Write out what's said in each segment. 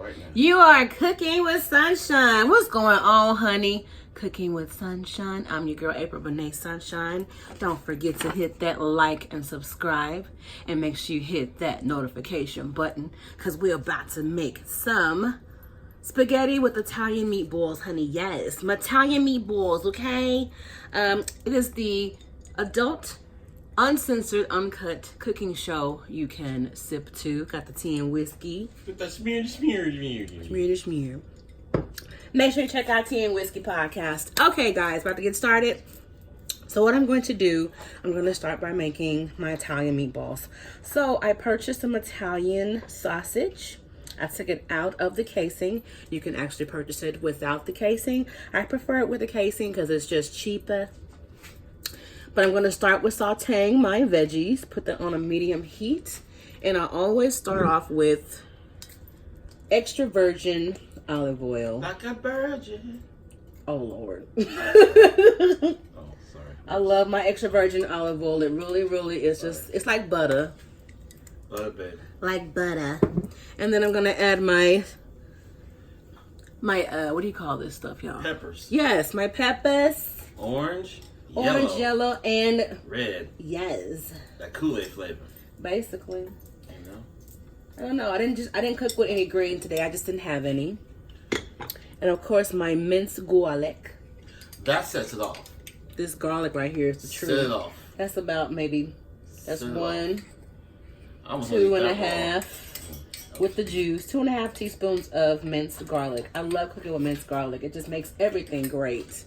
right now. You are cooking with sunshine. What's going on, honey? Cooking with Sunshine. I'm your girl, April Benet Sunshine. Don't forget to hit that like and subscribe. And make sure you hit that notification button, because we're about to make some spaghetti with Italian meatballs, honey. Yes, Italian meatballs, okay? It is the adult, uncensored, uncut cooking show you can sip to. Got the tea and whiskey. With the smear. Make sure you check out Tea and Whiskey Podcast. Okay, guys, about to get started. So what I'm going to do, I'm going to start by making my Italian meatballs. So I purchased some Italian sausage. I took it out of the casing. You can actually purchase it without the casing. I prefer it with the casing because it's just cheaper. But I'm going to start with sauteing my veggies. Put that on a medium heat. And I always start off with extra virgin olive oil. Like a virgin. Oh, Lord. Oh, sorry. I love my extra virgin olive oil. It really is just, it's like butter. Butter, baby. Like butter. And then I'm going to add my, what do you call this stuff, y'all? Peppers. Yes, my peppers. Orange, Yellow, and red. Yes. That Kool-Aid flavor. Basically. You know? I don't know. I didn't cook with any green today. I just didn't have any. And of course, my minced garlic. That sets it off. This garlic right here is the truth. Set it off. That's about maybe, that's Set it one, off. 2.5 with the juice. 2.5 teaspoons of minced garlic. I love cooking with minced garlic. It just makes everything great.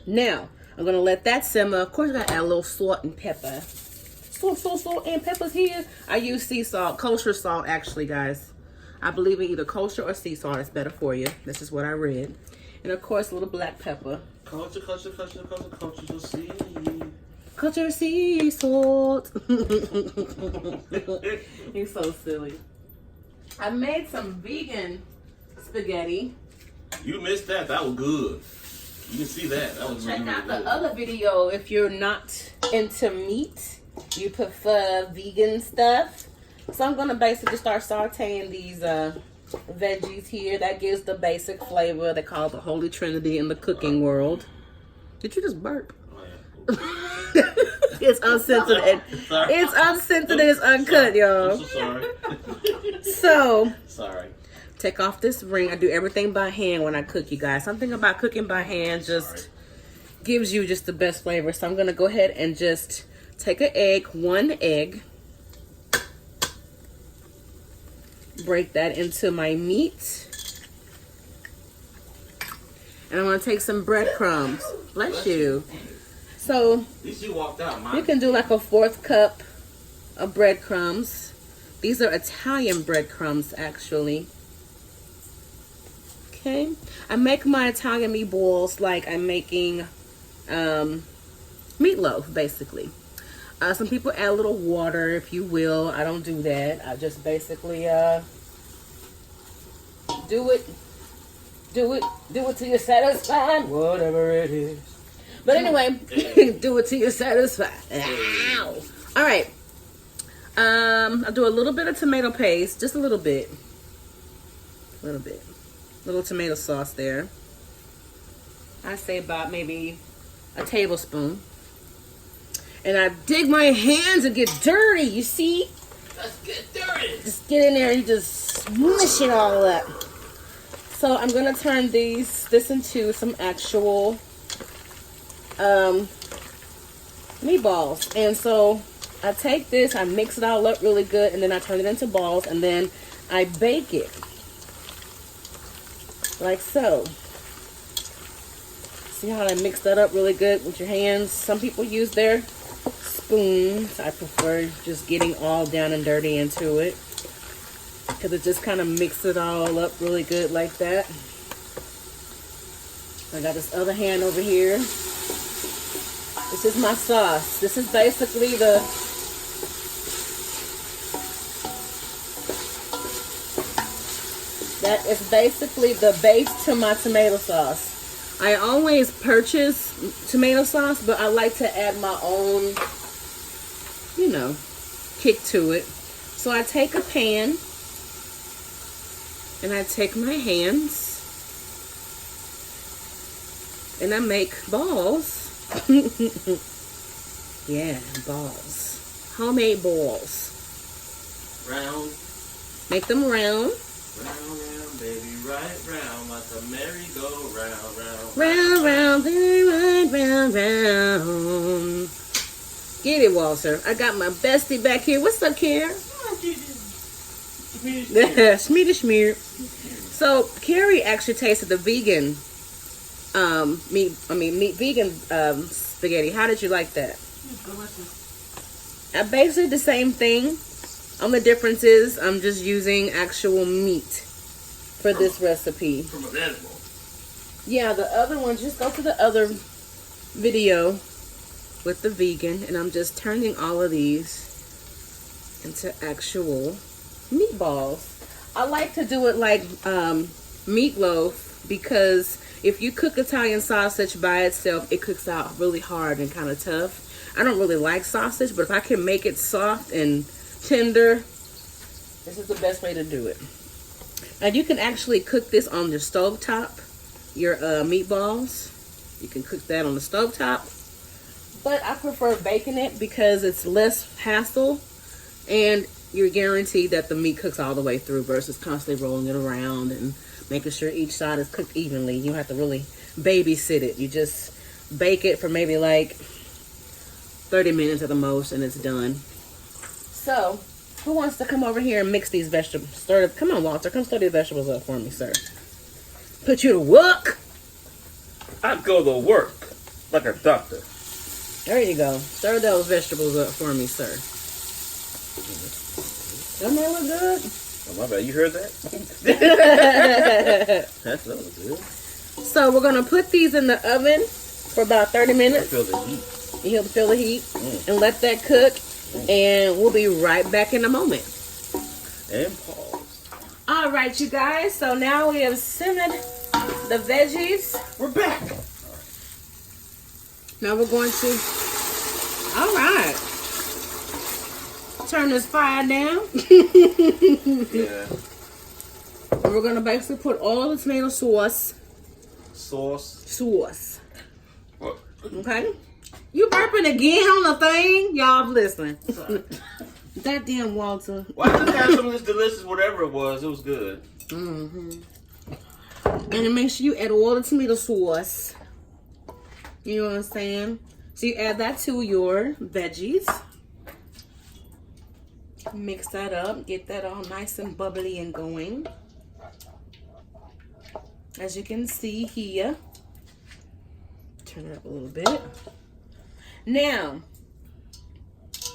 Now, I'm going to let that simmer. Of course, I got to add a little salt and pepper. Salt and peppers here. I use sea salt, kosher salt, actually, guys. I believe in either kosher or sea salt. It's better for you. This is what I read. And, of course, a little black pepper. Culture, you'll see. Culture sea salt. You're so silly. I made some vegan spaghetti. You missed that. That was good. You can see that. That was Check really, out really the good. other video if you're not into meat. You prefer vegan stuff. So I'm going to basically start sauteing these veggies here. That gives the basic flavor. They call it the Holy Trinity in the cooking world. Did you just burp? Oh, yeah. It's uncensored. Sorry. It's uncensored and it's uncut, y'all. I'm so sorry. So, Sorry. take off this ring. I do everything by hand when I cook, you guys. Something about cooking by hand just gives you just the best flavor. So I'm going to go ahead and just take an egg, one egg. Break that into my meat. And I'm going to take some breadcrumbs. Bless you. So At least you walked out. you can do like a 1/4 cup of breadcrumbs. These are Italian breadcrumbs, actually. Okay. I make my Italian meatballs like I'm making meatloaf, basically. Some people add a little water, if you will. I don't do that. I just basically do it till you're satisfied, whatever it is. But anyway, do it till you're satisfied. Ow. All right. I'll do a little bit of tomato paste, just a little bit. Little tomato sauce there. I say about maybe a tablespoon. And I dig my hands and get dirty, you see? Let's get dirty. Just get in there and you just smush it all up. So I'm going to turn this into some actual meatballs. And so I take this, I mix it all up really good, and then I turn it into balls, and then I bake it. Like so. See how I mix that up really good with your hands? Some people use their spoons. I prefer just getting all down and dirty into it, because it just kind of mixes it all up really good like that. I got this other hand over here. This is my sauce. This is basically the base to my tomato sauce. I always purchase tomato sauce, but I like to add my own, kick to it. So I take a pan And I take my hands and I make balls. Yeah, balls. Homemade balls. Round. Make them round. Round, round, baby, right round, like a merry-go-round, round. Round, round, baby, right round, round. Get it, Walter. I got my bestie back here. What's up, Kier? Schmear. So Carrie actually tasted the vegan vegan spaghetti. How did you like that? It's delicious. Basically the same thing. Only difference is I'm just using actual meat for this recipe. From a vegetable. Yeah, the other one, just go to the other video with the vegan, and I'm just turning all of these into actual meatballs. I like to do it like meatloaf, because if you cook Italian sausage by itself, it cooks out really hard and kind of tough. I don't really like sausage, but if I can make it soft and tender, this is the best way to do it. And you can actually cook this on your stovetop, your meatballs. You can cook that on the stovetop. But I prefer baking it because it's less hassle, and you're guaranteed that the meat cooks all the way through versus constantly rolling it around and making sure each side is cooked evenly. You don't have to really babysit it. You just bake it for maybe like 30 minutes at the most, and it's done. So, who wants to come over here and mix these vegetables? Come on, Walter. Come stir these vegetables up for me, sir. Put you to work. I go to work like a doctor. There you go. Stir those vegetables up for me, sir. Doesn't that look good? Oh, my bad. You heard that? That was good. So we're going to put these in the oven for about 30 minutes. I feel the heat. You feel the heat. And let that cook. And we'll be right back in a moment. And pause. All right, you guys. So now we have simmered the veggies. We're back. Now we're going to, all right, turn this fire down. Yeah. And we're going to basically put all the tomato sauce. Sauce. Okay? You burping again on the thing? Y'all listen. That damn Walter. Well, I just had some of this delicious whatever it was. It was good. Mm-hmm. And then make sure you add all the tomato sauce. You know what I'm saying? So you add that to your veggies. Mix that up. Get that all nice and bubbly and going. As you can see here. Turn it up a little bit. Now,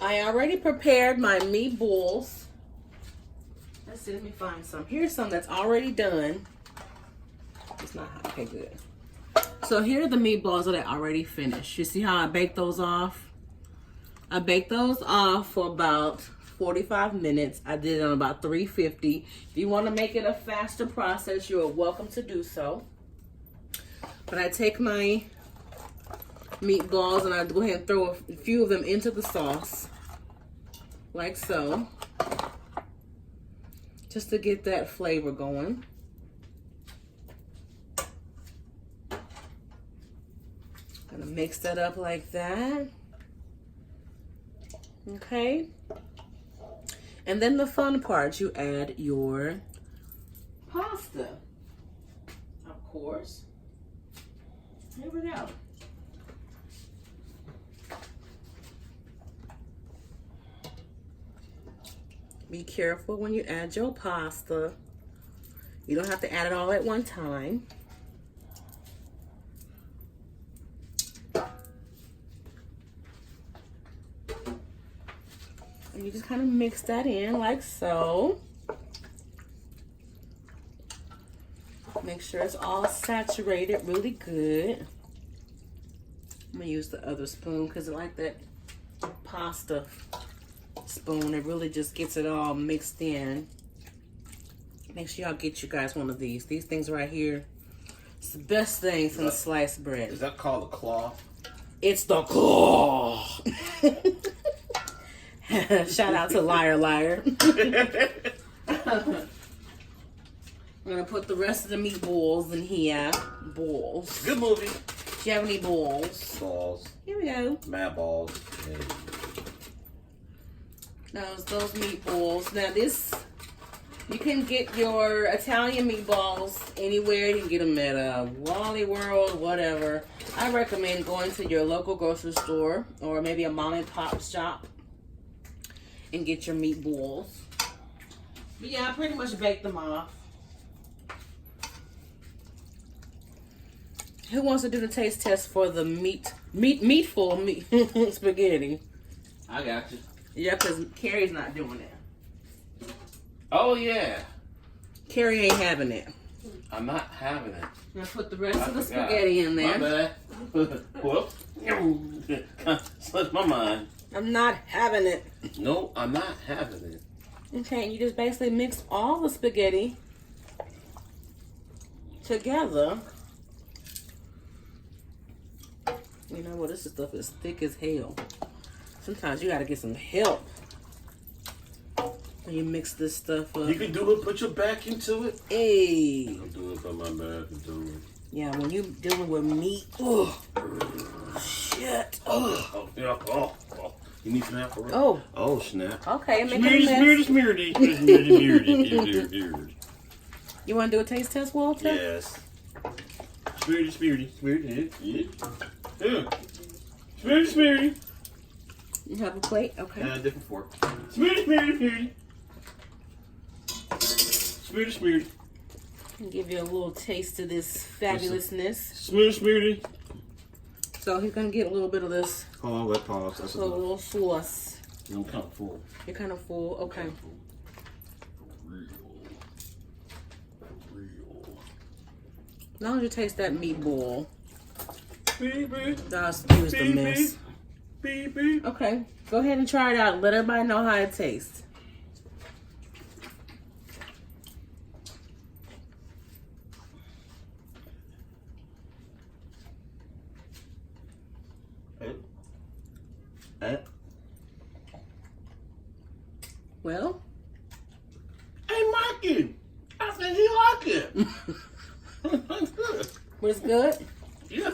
I already prepared my meatballs. Let's see, let me find some. Here's some that's already done. It's not hot. Okay, good. So here are the meatballs that I already finished. You see how I baked those off? I baked those off for about 45 minutes. I did it on about 350. If you want to make it a faster process, you are welcome to do so. But I take my meatballs and I go ahead and throw a few of them into the sauce. Like so. Just to get that flavor going. Gonna mix that up like that. Okay. And then the fun part, you add your pasta. Of course. Here we go. Be careful when you add your pasta. You don't have to add it all at one time. And you just kind of mix that in like so. Make sure it's all saturated really good. I'm gonna use the other spoon because I like that pasta spoon. It really just gets it all mixed in. Make sure y'all get you guys one of these. These things right here. It's the best thing from the sliced bread. Is that called a claw? It's the claw. Shout out to Liar Liar. I'm gonna put the rest of the meatballs in here. Balls. Good movie. Do you have any balls? Balls. Here we go. Meatballs. Those meatballs. Now this, you can get your Italian meatballs anywhere. You can get them at Wally World, whatever. I recommend going to your local grocery store or maybe a mom and pop shop and get your meatballs. But yeah, I pretty much baked them off. Who wants to do the taste test for the meatful spaghetti? I got you. Yeah, because Carrie's not doing it. Oh, yeah. Carrie ain't having it. I'm not having it. I'm going to put the rest of the spaghetti in there. My bad. Whoops. Slipped my mind. I'm not having it. No, I'm not having it. Okay, and you just basically mix all the spaghetti together. You know what? This stuff is thick as hell. Sometimes you gotta get some help when you mix this stuff up. You can do it, put your back into it. Hey. I'm doing it, put my back into it. Yeah, when you dealing with meat, oh, shit. Oh, yeah. Oh. You need some apple? Oh. Oh, snap. Okay, make it a mess. Smearedy. You want to do a taste test, Walter? Yes. Smearedy. Yeah. Smearedy. You have a plate? Okay. Different fork. Smearedy. Smearedy. I'll give you a little taste of this fabulousness. Smearedy. So he's going to get a little bit of this. Hold on, let pause. That's a little sauce. I'm kind of full. You're kind of full? Okay. As long as you taste that meatball. That's the mess. Okay. Go ahead and try it out. Let everybody know how it tastes. Well, I like it. I think he like it. Good. Was it good? Yeah.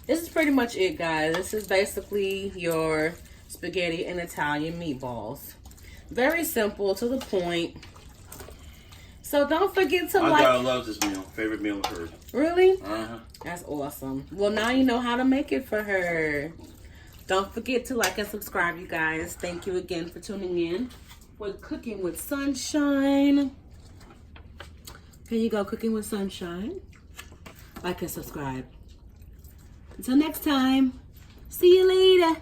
This is pretty much it, guys. This is basically your spaghetti and Italian meatballs. Very simple, to the point. So don't forget to My daughter loves this meal. Favorite meal of hers. Really? Uh-huh. That's awesome. Well, now you know how to make it for her. Don't forget to like and subscribe, you guys. Thank you again for tuning in with Cooking with Sunshine. Here you go, Cooking with Sunshine. Like and subscribe. Until next time, see you later.